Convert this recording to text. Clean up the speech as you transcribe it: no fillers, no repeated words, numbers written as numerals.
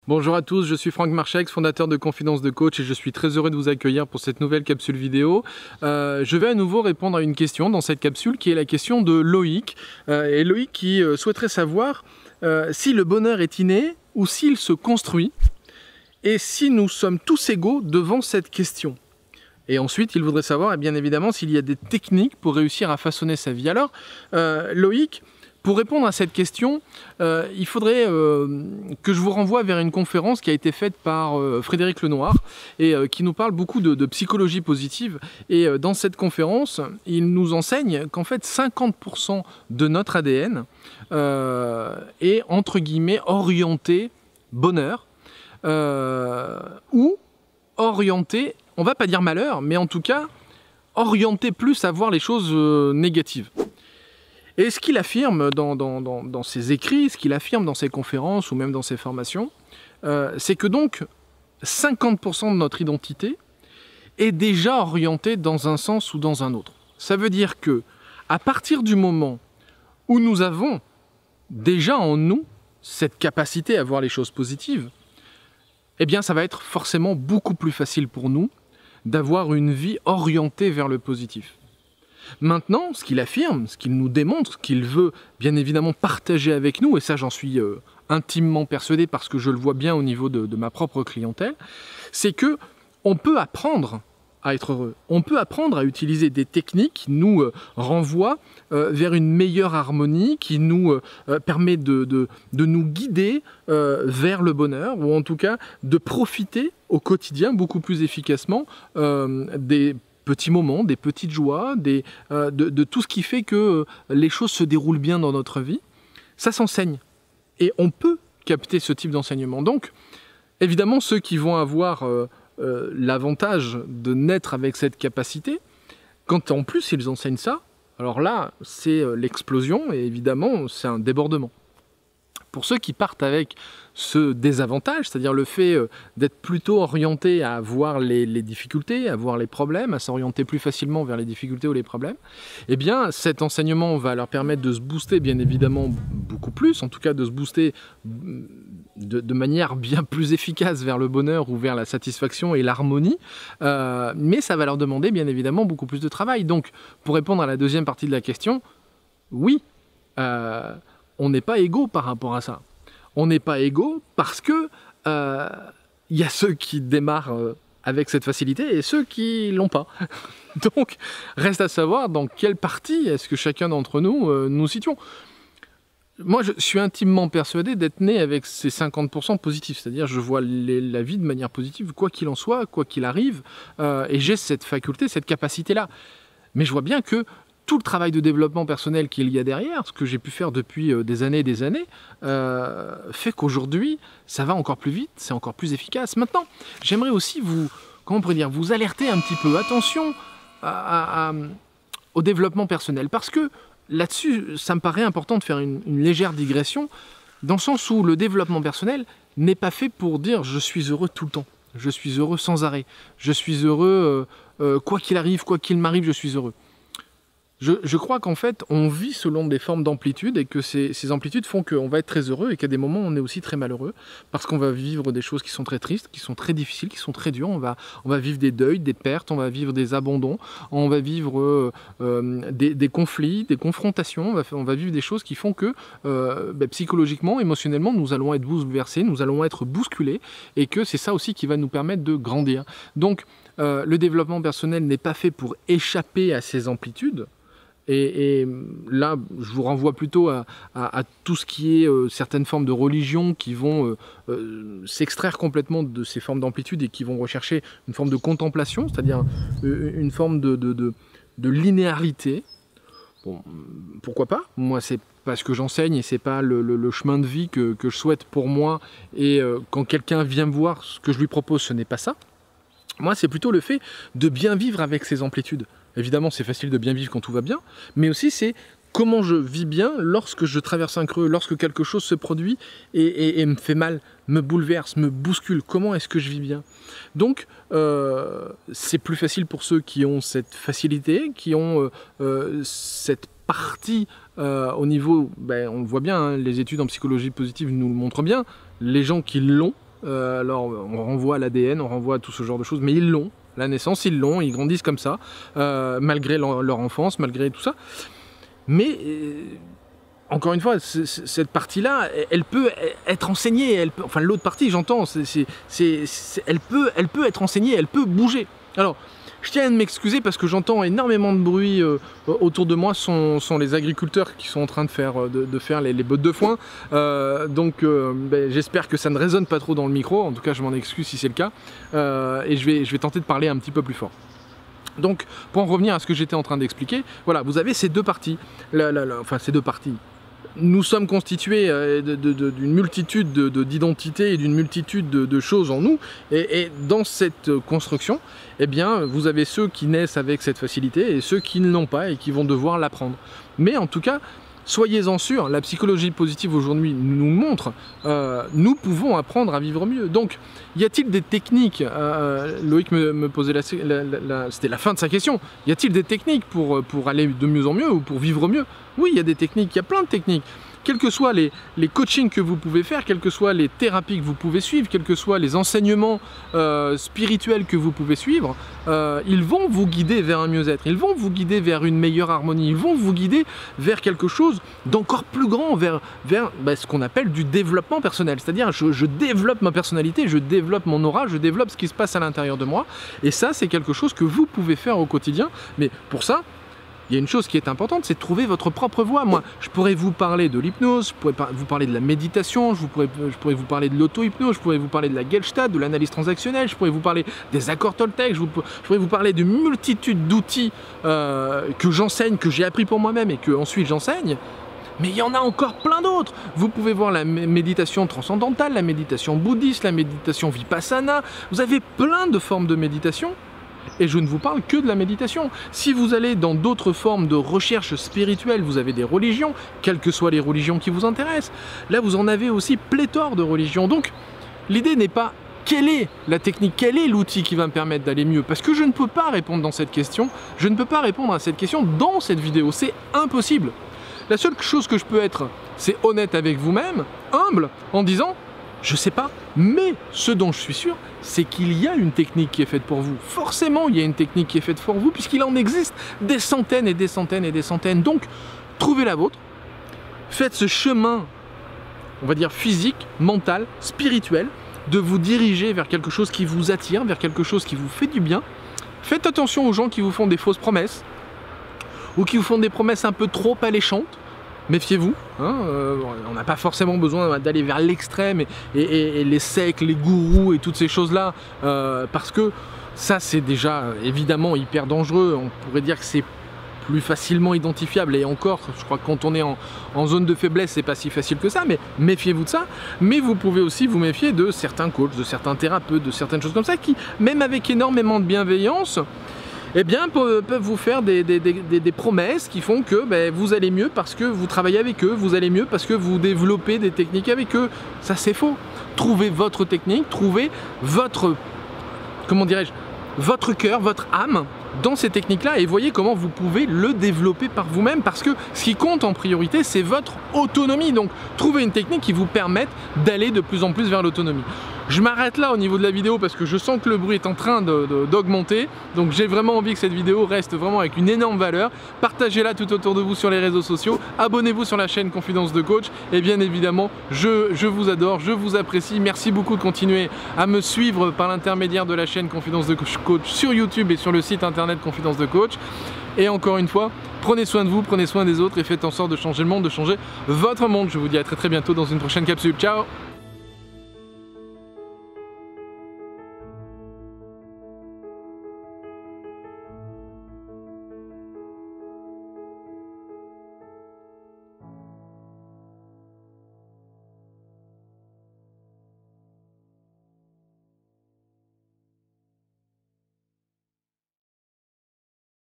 Bonjour à tous, je suis Franck Marchex, fondateur de Confidence de Coach et je suis très heureux de vous accueillir pour cette nouvelle capsule vidéo. Je vais à nouveau répondre à une question dans cette capsule qui est la question de Loïc. Et Loïc qui souhaiterait savoir si le bonheur est inné ou s'il se construit et si nous sommes tous égaux devant cette question. Et ensuite, il voudrait savoir, bien évidemment, s'il y a des techniques pour réussir à façonner sa vie. Alors, Loïc, pour répondre à cette question, il faudrait que je vous renvoie vers une conférence qui a été faite par Frédéric Lenoir et qui nous parle beaucoup de psychologie positive. Et dans cette conférence, il nous enseigne qu'en fait 50% de notre ADN est entre guillemets orienté bonheur ou orienté, on va pas dire malheur, mais en tout cas orienté plus à voir les choses négatives. Et ce qu'il affirme dans ses écrits, ce qu'il affirme dans ses conférences ou même dans ses formations, c'est que donc 50% de notre identité est déjà orientée dans un sens ou dans un autre. Ça veut dire que à partir du moment où nous avons déjà en nous cette capacité à voir les choses positives, eh bien ça va être forcément beaucoup plus facile pour nous d'avoir une vie orientée vers le positif. Maintenant, ce qu'il affirme, ce qu'il nous démontre, ce qu'il veut bien évidemment partager avec nous, et ça j'en suis intimement persuadé parce que je le vois bien au niveau de ma propre clientèle, c'est que on peut apprendre à être heureux. On peut apprendre à utiliser des techniques qui nous renvoient vers une meilleure harmonie, qui nous permet de nous guider vers le bonheur, ou en tout cas de profiter au quotidien beaucoup plus efficacement des petits moments, des petites joies, de tout ce qui fait que les choses se déroulent bien dans notre vie. Ça s'enseigne. Et on peut capter ce type d'enseignement. Donc, évidemment, ceux qui vont avoir l'avantage de naître avec cette capacité, quand en plus ils enseignent ça, alors là, c'est l'explosion et évidemment, c'est un débordement. Pour ceux qui partent avec ce désavantage, c'est-à-dire le fait d'être plutôt orienté à voir les difficultés, à voir les problèmes, à s'orienter plus facilement vers les difficultés ou les problèmes, eh bien cet enseignement va leur permettre de se booster bien évidemment beaucoup plus, en tout cas de se booster de manière bien plus efficace vers le bonheur ou vers la satisfaction et l'harmonie, mais ça va leur demander bien évidemment beaucoup plus de travail. Donc pour répondre à la deuxième partie de la question, oui, on n'est pas égaux par rapport à ça. On n'est pas égaux parce que y a ceux qui démarrent avec cette facilité et ceux qui l'ont pas. Donc, reste à savoir dans quelle partie est-ce que chacun d'entre nous nous situons. Moi, je suis intimement persuadé d'être né avec ces 50% positifs, c'est-à-dire je vois la vie de manière positive, quoi qu'il en soit, quoi qu'il arrive, et j'ai cette faculté, cette capacité-là. Mais je vois bien que tout le travail de développement personnel qu'il y a derrière, ce que j'ai pu faire depuis des années et des années, fait qu'aujourd'hui, ça va encore plus vite, c'est encore plus efficace. Maintenant, j'aimerais aussi vous alerter un petit peu. Attention au développement personnel, parce que là-dessus, ça me paraît important de faire une légère digression, dans le sens où le développement personnel n'est pas fait pour dire « je suis heureux tout le temps ». Je suis heureux sans arrêt. Je suis heureux, quoi qu'il arrive, quoi qu'il m'arrive, je suis heureux. Je crois qu'en fait, on vit selon des formes d'amplitude et que ces amplitudes font qu'on va être très heureux et qu'à des moments, on est aussi très malheureux parce qu'on va vivre des choses qui sont très tristes, qui sont très difficiles, qui sont très dures. On va vivre des deuils, des pertes, on va vivre des abandons, on va vivre des conflits, des confrontations, on va vivre des choses qui font que psychologiquement, émotionnellement, nous allons être bouleversés, nous allons être bousculés et que c'est ça aussi qui va nous permettre de grandir. Donc, le développement personnel n'est pas fait pour échapper à ces amplitudes. Et là, je vous renvoie plutôt à tout ce qui est certaines formes de religion qui vont s'extraire complètement de ces formes d'amplitude et qui vont rechercher une forme de contemplation, c'est-à-dire une forme de linéarité. Bon, pourquoi pas? Moi, c'est pas ce que j'enseigne et c'est pas le chemin de vie que je souhaite pour moi. Et quand quelqu'un vient me voir, ce que je lui propose, ce n'est pas ça. Moi, c'est plutôt le fait de bien vivre avec ces amplitudes. Évidemment, c'est facile de bien vivre quand tout va bien, mais aussi c'est comment je vis bien lorsque je traverse un creux, lorsque quelque chose se produit et me fait mal, me bouleverse, me bouscule. Comment est-ce que je vis bien? Donc, c'est plus facile pour ceux qui ont cette facilité, qui ont cette partie au niveau, on le voit bien, hein, les études en psychologie positive nous le montrent bien, les gens qui l'ont Alors on renvoie à l'ADN, on renvoie à tout ce genre de choses, mais ils l'ont. La naissance, ils l'ont, ils grandissent comme ça, malgré leur enfance, malgré tout ça. Mais, encore une fois, cette partie-là, elle peut être enseignée, enfin l'autre partie, j'entends, elle peut être enseignée, elle peut bouger. Alors, je tiens à m'excuser parce que j'entends énormément de bruit autour de moi, sont les agriculteurs qui sont en train de faire les bottes de foin. J'espère que ça ne résonne pas trop dans le micro, en tout cas je m'en excuse si c'est le cas. Et je vais tenter de parler un petit peu plus fort. Donc, pour en revenir à ce que j'étais en train d'expliquer, voilà, vous avez ces deux parties. Enfin, ces deux parties. Nous sommes constitués d'une multitude d'identités et d'une multitude de choses en nous. Et dans cette construction, eh bien, vous avez ceux qui naissent avec cette facilité et ceux qui ne l'ont pas et qui vont devoir l'apprendre. Mais en tout cas, soyez-en sûrs, la psychologie positive aujourd'hui nous montre, nous pouvons apprendre à vivre mieux. Donc, y a-t-il des techniques, Loïc me posait c'était la fin de sa question, y a-t-il des techniques pour aller de mieux en mieux ou pour vivre mieux? Oui, il y a des techniques, il y a plein de techniques. Quels que soient les coachings que vous pouvez faire, quelles que soient les thérapies que vous pouvez suivre, quels que soient les enseignements spirituels que vous pouvez suivre, ils vont vous guider vers un mieux-être, ils vont vous guider vers une meilleure harmonie, ils vont vous guider vers quelque chose d'encore plus grand, vers ce qu'on appelle du développement personnel. C'est-à-dire, je développe ma personnalité, je développe mon aura, je développe ce qui se passe à l'intérieur de moi. Et ça, c'est quelque chose que vous pouvez faire au quotidien. Mais pour ça, il y a une chose qui est importante, c'est de trouver votre propre voie. Moi, je pourrais vous parler de l'hypnose, je pourrais vous parler de la méditation, je pourrais vous parler de l'auto-hypnose, je pourrais vous parler de la Gestalt, de l'analyse transactionnelle, je pourrais vous parler des accords Toltec, je pourrais vous parler de multitudes d'outils que j'enseigne, que j'ai appris pour moi-même et que ensuite j'enseigne. Mais il y en a encore plein d'autres. Vous pouvez voir la méditation transcendantale, la méditation bouddhiste, la méditation vipassana. Vous avez plein de formes de méditation. Et je ne vous parle que de la méditation. Si vous allez dans d'autres formes de recherche spirituelle, vous avez des religions, quelles que soient les religions qui vous intéressent. Là, vous en avez aussi pléthore de religions. Donc, l'idée n'est pas quelle est la technique, quel est l'outil qui va me permettre d'aller mieux. Parce que je ne peux pas répondre dans cette question. Je ne peux pas répondre à cette question dans cette vidéo. C'est impossible. La seule chose que je peux être, c'est honnête avec vous-même, humble, en disant... Je sais pas, mais ce dont je suis sûr, c'est qu'il y a une technique qui est faite pour vous. Forcément, il y a une technique qui est faite pour vous, puisqu'il en existe des centaines et des centaines et des centaines. Donc, trouvez la vôtre, faites ce chemin, on va dire physique, mental, spirituel, de vous diriger vers quelque chose qui vous attire, vers quelque chose qui vous fait du bien. Faites attention aux gens qui vous font des fausses promesses, ou qui vous font des promesses un peu trop alléchantes. Méfiez-vous, hein, on n'a pas forcément besoin d'aller vers l'extrême et les sectes, les gourous et toutes ces choses-là, parce que ça c'est déjà évidemment hyper dangereux. On pourrait dire que c'est plus facilement identifiable, et encore, je crois que quand on est en zone de faiblesse, c'est pas si facile que ça, mais méfiez-vous de ça. Mais vous pouvez aussi vous méfier de certains coachs, de certains thérapeutes, de certaines choses comme ça, qui, même avec énormément de bienveillance, eh bien, peuvent vous faire des promesses qui font que vous allez mieux parce que vous travaillez avec eux, vous allez mieux parce que vous développez des techniques avec eux. Ça, c'est faux. Trouvez votre technique, trouvez votre, comment dirais-je, votre cœur, votre âme dans ces techniques-là et voyez comment vous pouvez le développer par vous-même, parce que ce qui compte en priorité, c'est votre autonomie. Donc, trouvez une technique qui vous permette d'aller de plus en plus vers l'autonomie. Je m'arrête là au niveau de la vidéo parce que je sens que le bruit est en train d'augmenter. Donc j'ai vraiment envie que cette vidéo reste vraiment avec une énorme valeur. Partagez-la tout autour de vous sur les réseaux sociaux. Abonnez-vous sur la chaîne Confidence de Coach. Et bien évidemment, je vous adore, je vous apprécie. Merci beaucoup de continuer à me suivre par l'intermédiaire de la chaîne Confidence de Coach sur YouTube et sur le site internet Confidence de Coach. Et encore une fois, prenez soin de vous, prenez soin des autres et faites en sorte de changer le monde, de changer votre monde. Je vous dis à très bientôt dans une prochaine capsule. Ciao!